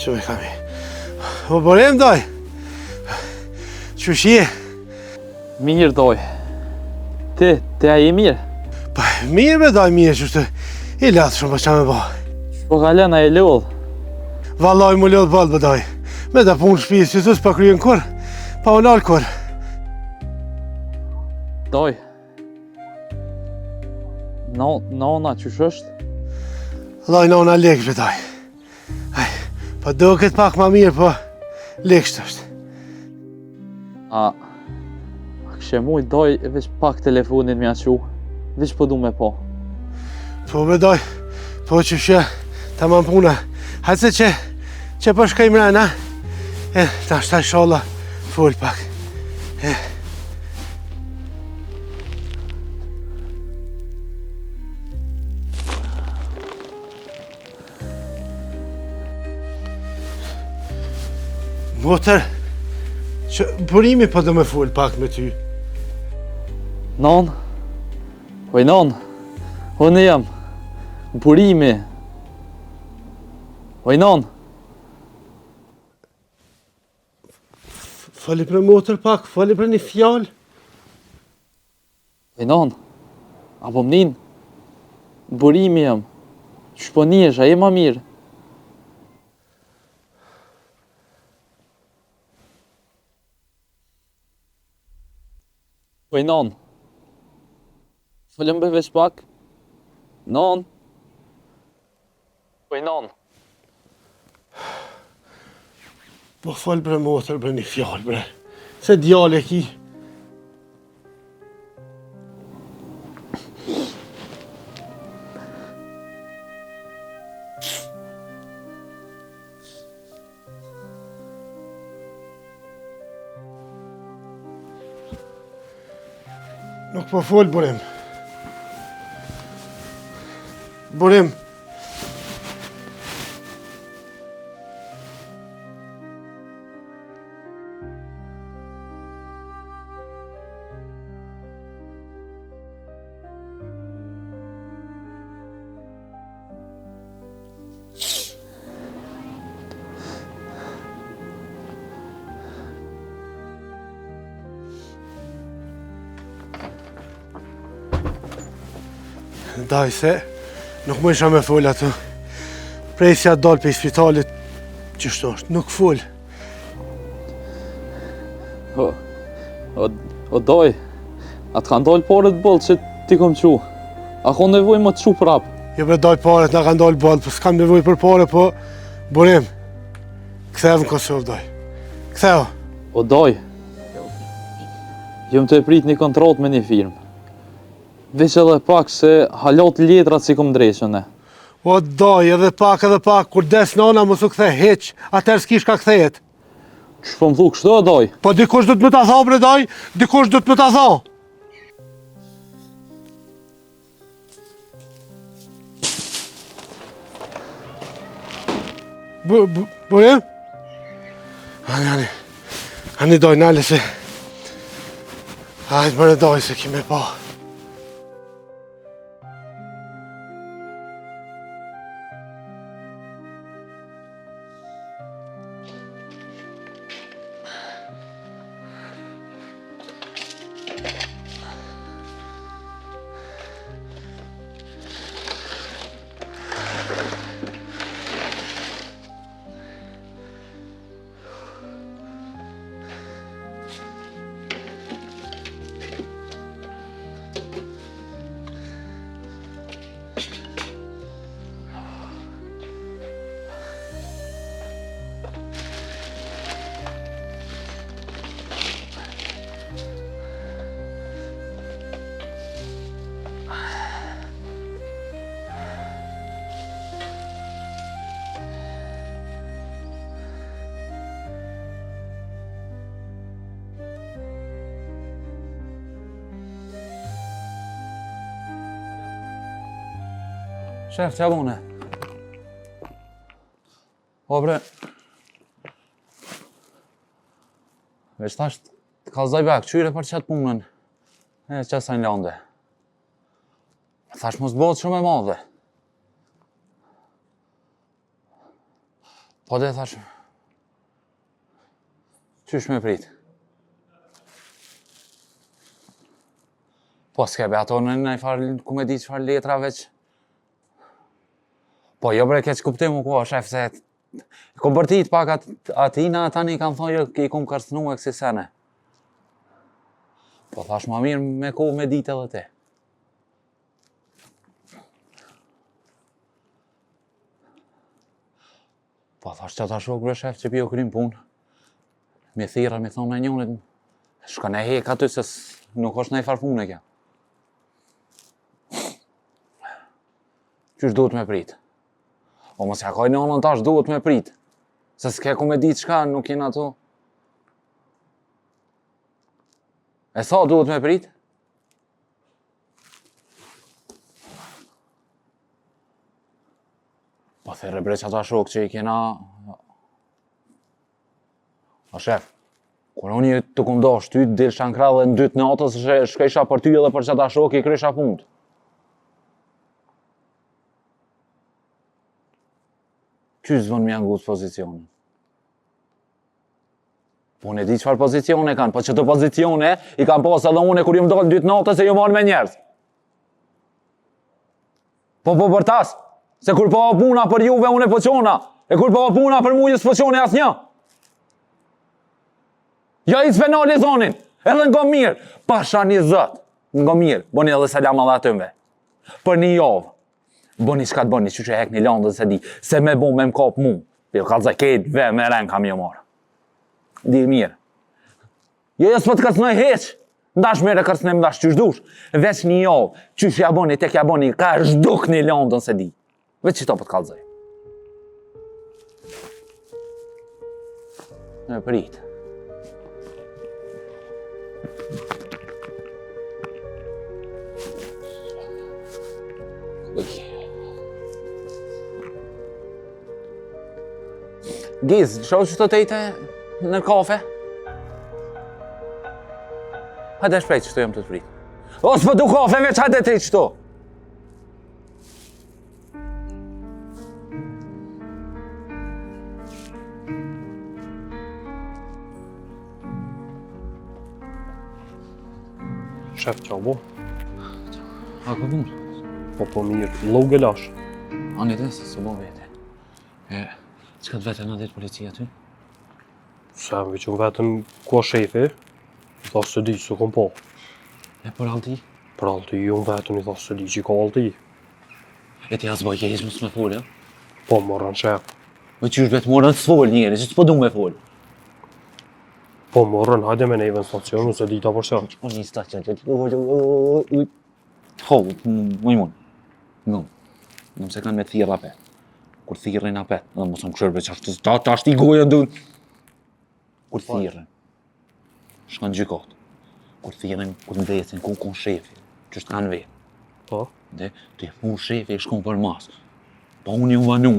Që me kami. O Borem doj. Që shie? Mirë doj. Ti a je mirë? Pa, mirë me doj mirë që shtë. I latë shumë pa qa me bo. Po kalena e lodh. Valoj mu lodh balë bëdoj. Me da punë shpijës që sus pa kryen kur. Pa unal kur. Doj. Nona qysh është? Doj nona leksh bëdoj. Pa do këtë pak ma mirë, po leksh të është. A këshe muj doj veç pak telefonin mja qu. Veç po du me po. Po bëdoj. Po që shë ta man puna. Hajtë se që po shkaj mrena. Ta shtaj sholla full pak. Motër, që burimi po do me full pak me ty. Non? Oj non? Unë jam. Burimi. Oj non? Fali për motër pak, fali për një fjallë. Oj non? Apo mnin? Burimi jam. Shponiesh, a je ma mirë? Oj non? Falem be veç pak? Non? Oj non? Po fal për motër për një fjallë bre. Se djale ki. Nuk po fol, Borem. Borem. Daj se, nuk më isha me full ato. Presja dollë për i spitalit, qështu është, nuk full. O doj, atë kanë dollë paret bolë që ti kom qu. A ko nevoj më të qu prap? Jo bre doj paret, na kanë dollë bolë, për s'kam nevoj për pare, po... Borem, kthev në Kosovë, doj. Kthev. O doj, jëm të e prit një kontratë me një firmë. Veç edhe pak se halot letrat si kom dreshën e. O doj, edhe pak, kur des nona mos u kthe heq, atër s'kish ka kthejet. Që po më thu kështu o doj? Po dikush do të më ta tha, bre doj, dikush do të më ta tha. Borem? Ani doj, nale se... Hajtë mërë doj se kime pa. Shef, qa bune? O bre... Veç tash të kalzaj bek, qyre për qatë punën. E që sa një lande. Thash mos bëhet shumë e madhe. Po dhe thash, qysh me prit? Po s'kebe ato në i farë komedi që farë letra veç. Po jo bre keq kuptim u ko, shef, se kom bërtit pak atina tani kanë thonë ki kom kërcnu e kësi sene. Po thash ma mirë me ko me dit edhe ti. Po thash që ta shok bre shef që pi o krym pun. Me thira, me thonë e njonit, shka ne hek aty se nuk është nej farë punë e kja. Qysh duhet me prit? O mos ja kaj në anën tash duhet me prit. Se s'ke ku me ditë qka, nuk jena ato. E sa duhet me prit? Po thirë bre që ata shok që i kena... A shef, kur unë të kum dash ty, del shankra dhe në dytë natës shkejsha për ty edhe për që ata shok i krysha punë. Qysh zvon me angut pozicionin? Po unë e di qëfar pozicione kanë, po që të pozicione i kanë pas edhe une kur ju më dojnë dytë natës e ju marrë me njerës. Po bërtas, se kur po puna për juve unë e po qona, e kur po puna për mujës po qone as një. Ja i s'penali zonin, edhe nga mirë, pasha një zët, nga mirë, boni edhe selam edhe atëmve. Për një javë, boni shka të boni, që hek një landën se di, se me bo me m'kap mu, për kalëzaj ketë ve me ren kam jo marë. Di mirë. Jo s'po të kërcnoj heq, ndash mire kërcnej ndash qysh dush, veç një javë, qysh ja boni, tek ja boni, ka zhduk një landën se di. Veç që to po të kalëzaj. Në prit. Giz, shoh që të tejte në kafe? Hajde shpejt që të jam të të prit. O, s'po du kafe, veç hajde tejt që to. Shef, qa bo? A, ka punë? Po mirë, lou gelash. Ani dhe se s'bo vete. Që këtë vete në ditë policia ty? Se më veqën vetën kua shefi, i thasë se di që kom po. E për alti? Për alti unë vetën i thasë se di që ka alti. E ti asë bëjke ishë mësë me folë, ja? Po morën shef. Me qysh vetë morën të folë njeri, që s'po du me folë. Po morën, hajde me neve në stacion, se di ta për shef. Po një stacion që ho, më i mund. Në se kanë me thirë apet. Kur thirën apet, edhe mos më këshërbe që ta shti gojën dun. Kur thirën, shkanë gjykot. Kur thirën, kur ndecin, ku kon shefi, që shtë kanë vetë. Po? Dhe të fu shefi e shkon për mas. Po unë ju vanu,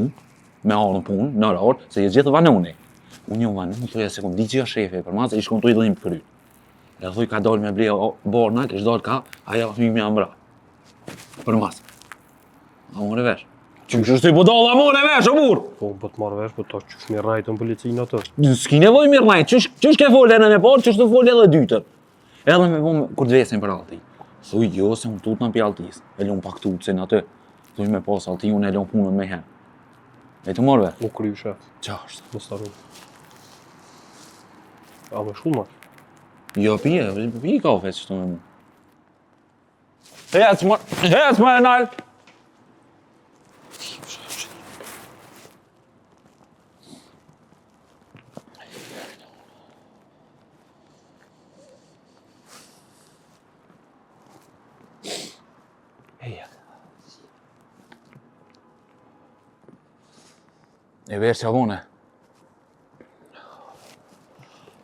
me arën punë, në rarë, se je gjithë vanuni. Unë ju vanu, thuja se kom di që jo shefi për mas, e i shkon të i dhim për kryt. E thuj ka dalë me ble bornat, ish dalë ka, aja hymi ambra. Për mas. A more vesh. Që shtë i po dalë, a more vesh, o burë! Po më të marrë vesh, po ta qysh mi rajtë në policinë atë. S'ki nevoj mirë rajtë, qysh ke folë edhe në parë, qysh të folë edhe dytër. Edhe me po kur të vesin për alti. Thuj jo, se unë tut në pi altis. E lun pak tutësin atë. Thuj me pas alti, unë e lun punën me hen. E të morë vesh? U kryu shef, Qa është? në starun. A me shkull marrë? Jo, pi kafe që të me mu. Hec më e nalë! E verë që avone.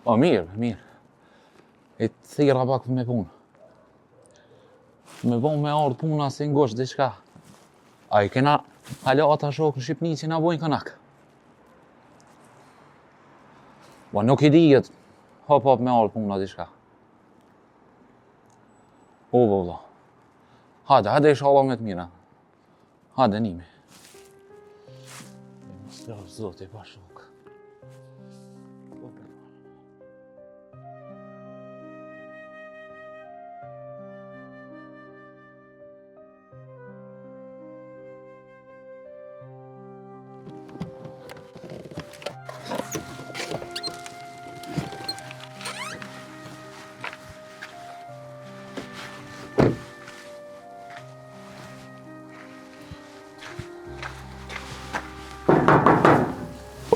O, mirë. E të thira pak me punë. Me bon me ardhë puna si ngosh diqka. A i kena hala ata shokë në Shqipni që na bojnë kanak. Ba nuk i dijet hop me ardhë puna diqka. O, valla. Hade inshallah me të mira. Hade nimi. Ja, zoti, pa shok.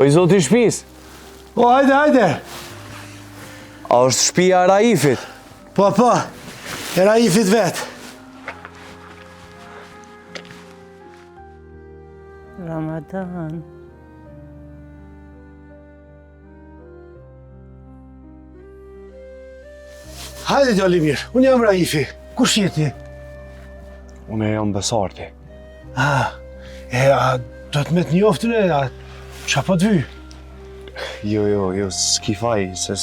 O i zoti i shtëpis, O, hajde! a është shtëpia e Raifit? Po, e Raifit vetë. Ramadan. Hajde djali mirë, unë jam Raifi. Kush je ti? Unë jam Besarti. A do të me të njoftën e, qa po të vy? Jo, s'ki faj, se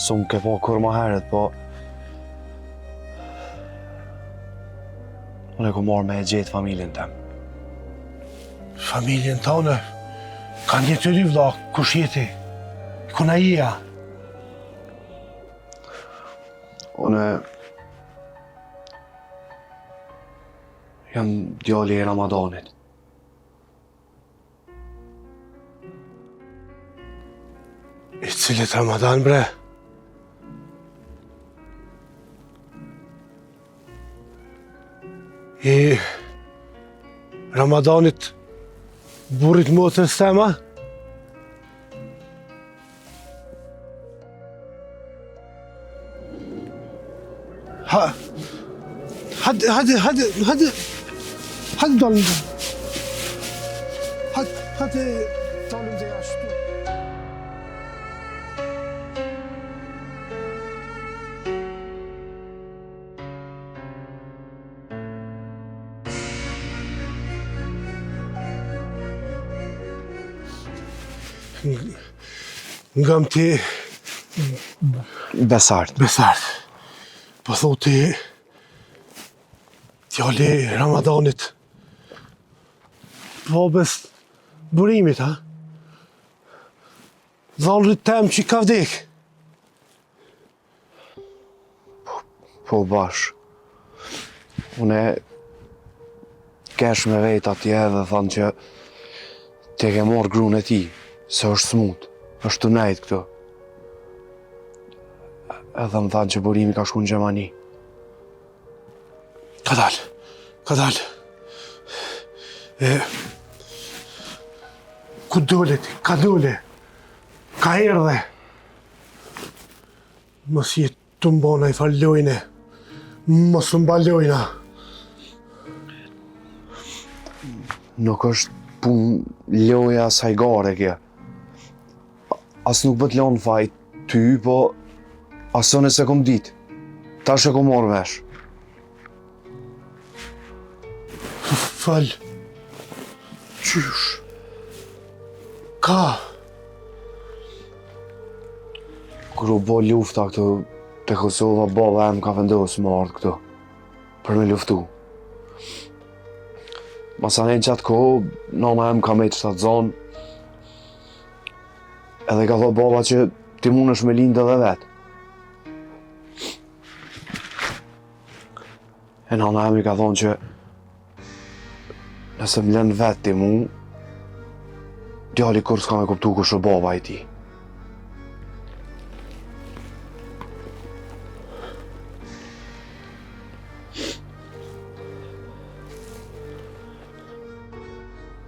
s'unë ke po kur ma heret, po... Unë e ku marrë me e gjetë familjen tem. Familjen tonë, kanë një të dy vlla, kush je ti? Kuna ija? Unë... Jam djali e Ramadanit. I cilit Ramadan, bre? I Ramadanit burrit motrës tema? Hadi dalim da. Hadi dalim da jashtu. Nga më ti Besart. Besart. Po thu ti djali Ramadanit babës burimit, ha? Dhallrit tem që ka vdek. Po bash. Unë kesh me vejt atje dhe thanë që ti ke marrë gruën e ti, se është smut, është të nejtë këtu. Edhe më thanë që burimi ka shku në Gjermani. Ka dal. Ku dole ti? Ka dole? Ka erdhe? Mos jetë të mbona i falojne. Mos të mbalojna. Nuk është pun loja sajgare kja. As nuk bët lanë fajt ty, po asone se kom dit. Tash e kom marrë vesh. Fal. Qysh? Ka? Kur u bo lufta këtu te Kosova, baba em ka vendosë më ardhë këtu për me luftu. Masanen qatë kohë, nana em ka me të shtatë zonë, edhe ka thot baba që ti mund është me lindë edhe vetë. E nana em i ka thonë që nëse më lënë vetë ti mu, djali kur s'ka me kuptu kush është baba i ti.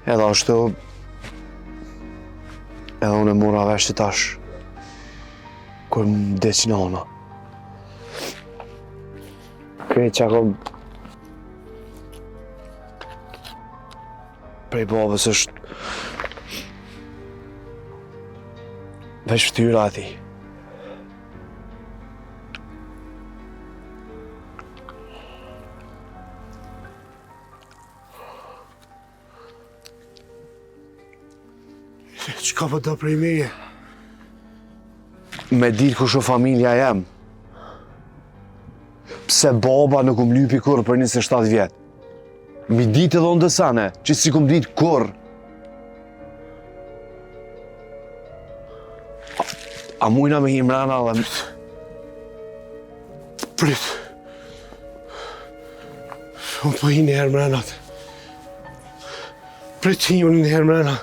Edhe ashtu, edhe unë e mora vesh të tash, kur më deqë nana. Krejt që ako prej babës është veç ftyra ati. Qka po do prej meje? Me ditë kush o familja jem. Pse baba nuk më lypi kur për 27 vjetë. Mi ditë edhe unë dësane, që si kom ditë kur. A mujna me himrana dhe... Prit. Unë po hi një herë mrenat. Prit hi unë një herë mrena.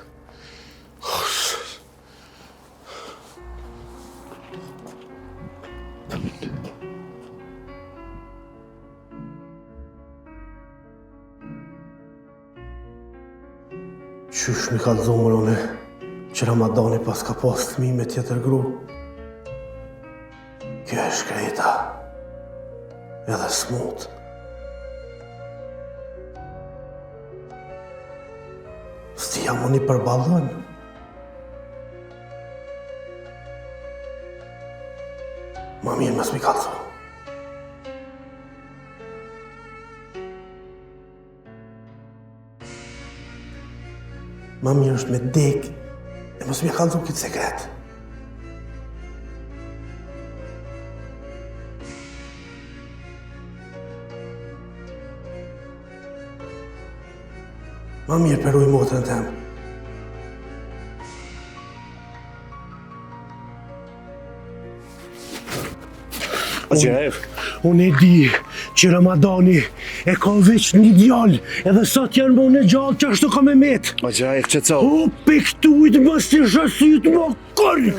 Qysh mi ka zomër une që Ramadani pas ka pas thmi me tjetër gru. Kjo e shkreta edhe smut. Sti jam unë i përballon. Ma mirë mas mi kalzo. Ma mirë është me dek e mos mi kalzo këtë sekret. Ma mirë peruj motrën tem. Unë e di që Ramadani e ka veç një djallë, edhe sot janë më në gjallë që ashtu ka me met. O gjaj, qëtëso. O, pektujt më së shasit më kërë!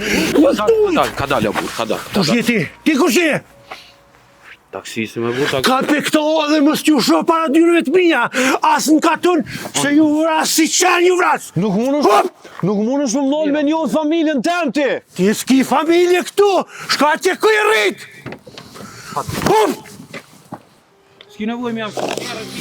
Ka dalë, burr, ka dalë. Kush je ti? Ti kush je? Taksisi me burr, Ka pekto dhe më s'ju shoh para dyrëve të mija, as në katun se ju vras si qenë ju vras. Nuk mundesh më mdoll me njohë familjen tem ti. Ti s'ki familje këtu, shka që kuj rrit! s'ki nevojë më jam.